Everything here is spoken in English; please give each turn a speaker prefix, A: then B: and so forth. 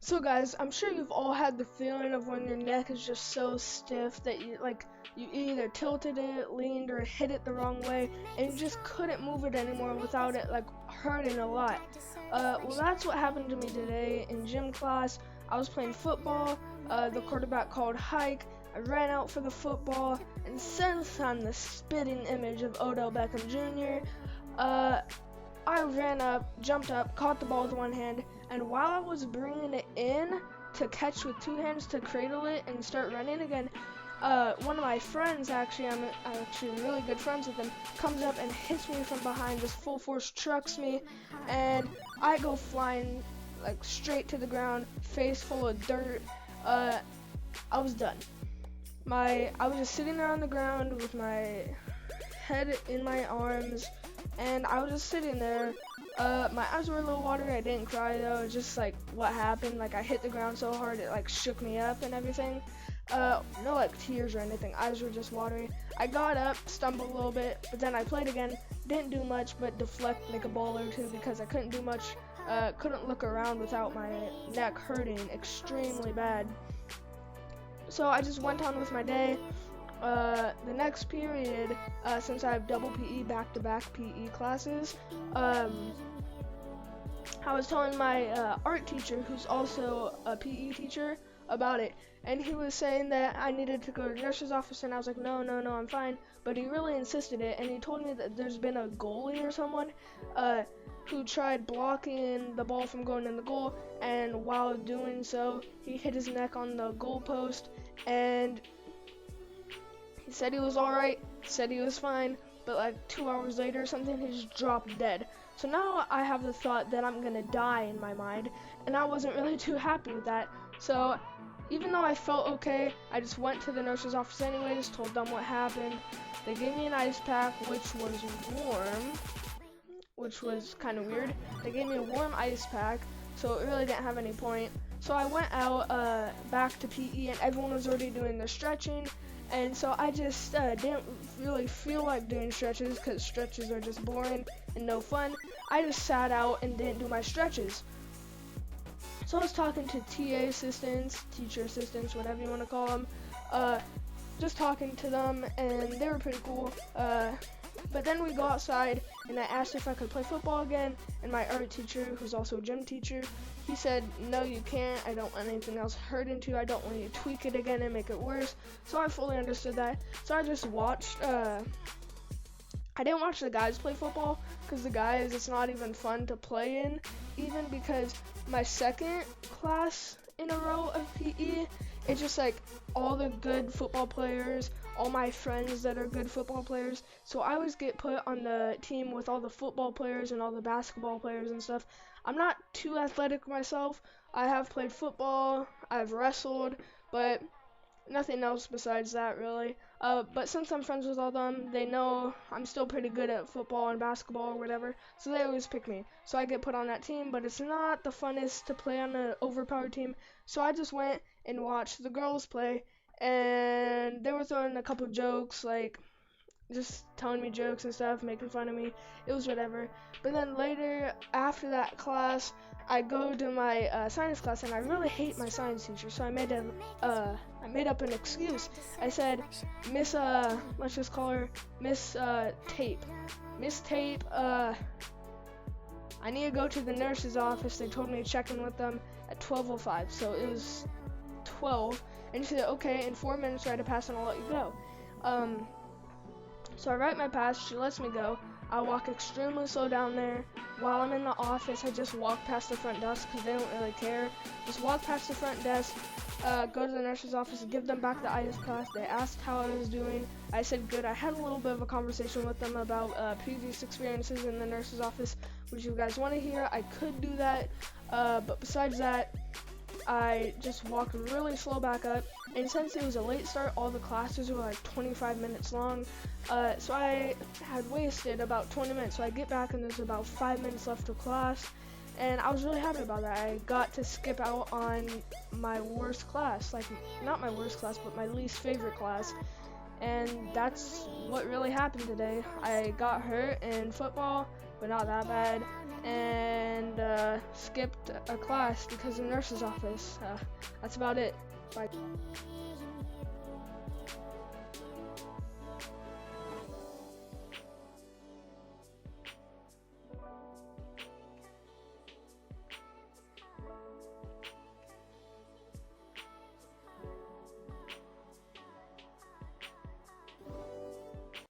A: So guys, I'm sure you've all had the feeling of when your neck is just so stiff that you either tilted it, leaned, or hit it the wrong way, and you just couldn't move it anymore without it hurting a lot. Well, that's what happened to me today in gym class. I was playing football. The quarterback called hike. I ran out for the football, and since I'm the spitting image of Odell Beckham Jr., I ran up, jumped up, caught the ball with one hand, and while I was bringing it in to catch with two hands to cradle it and start running again, one of my friends, I'm actually really good friends with him, comes up and hits me from behind, just full force trucks me, and I go flying straight to the ground, face full of dirt. I was done. I was just sitting there on the ground with my head in my arms, and I was just sitting there. My eyes were a little watery. I didn't cry though. It's just what happened. I hit the ground so hard it shook me up and everything. No tears or anything. Eyes were just watery. I got up, stumbled a little bit, but then I played again. Didn't do much, but deflect a ball or two because I couldn't do much. Couldn't look around without my neck hurting extremely bad. So I just went on with my day. The next period, since I have double PE, back-to-back PE classes, I was telling my art teacher, who's also a PE teacher, about it, and he was saying that I needed to go to the nurse's office, and I was like, no, I'm fine, but he really insisted it, and he told me that there's been a goalie or someone who tried blocking the ball from going in the goal, and while doing so, he hit his neck on the goal post, and he said he was alright, said he was fine, but 2 hours later or something, he just dropped dead. So now I have the thought that I'm gonna die in my mind, and I wasn't really too happy with that. So even though I felt okay, I just went to the nurse's office anyways, told them what happened. They gave me an ice pack, which was warm, which was kind of weird. They gave me a warm ice pack, so it really didn't have any point. So I went out back to PE, and everyone was already doing their stretching. And so I just didn't really feel like doing stretches because stretches are just boring and no fun. I just sat out and didn't do my stretches. So I was talking to TA assistants, teacher assistants, whatever you want to call them, just talking to them, and they were pretty cool. But then we go outside, and I asked if I could play football again, and my art teacher, who's also a gym teacher, he said, no, you can't. I don't want anything else hurting to you. I don't want you to tweak it again and make it worse. So I fully understood that. So I just watched. I didn't watch the guys play football because the guys, it's not even fun to play in, even because my second class in a row of PE, it's just all the good football players, all my friends that are good football players, so I always get put on the team with all the football players and all the basketball players and stuff. I'm not too athletic myself. I have played football, I've wrestled, but nothing else besides that really. But since I'm friends with all them, they know I'm still pretty good at football and basketball or whatever, so they always pick me. So I get put on that team, but it's not the funnest to play on an overpowered team, so I just went and watched the girls play, and they were throwing a couple jokes, just telling me jokes and stuff, making fun of me. It was whatever. But then later, after that class, I go to my science class, and I really hate my science teacher, so I made up an excuse. I said, Miss, let's just call her Miss Tape. Miss Tape, I need to go to the nurse's office. They told me to check in with them at 12:05, so it was 12, and she said, okay, in 4 minutes write a pass and I'll let you go. So I write my pass, she lets me go. I walk extremely slow down there. While I'm in the office, I just walk past the front desk because they don't really care. Just walk past the front desk, go to the nurse's office, give them back the ice pack. They asked how I was doing. I said good. I had a little bit of a conversation with them about previous experiences in the nurse's office, which you guys want to hear. I could do that, but besides that, I just walked really slow back up, and since it was a late start, all the classes were 25 minutes long, so I had wasted about 20 minutes, so I get back and there's about 5 minutes left of class, and I was really happy about that. I got to skip out on my worst class, not my worst class, but my least favorite class, and that's what really happened today. I got hurt in football, but not that bad. And skipped a class because of the nurse's office. That's about it. Bye.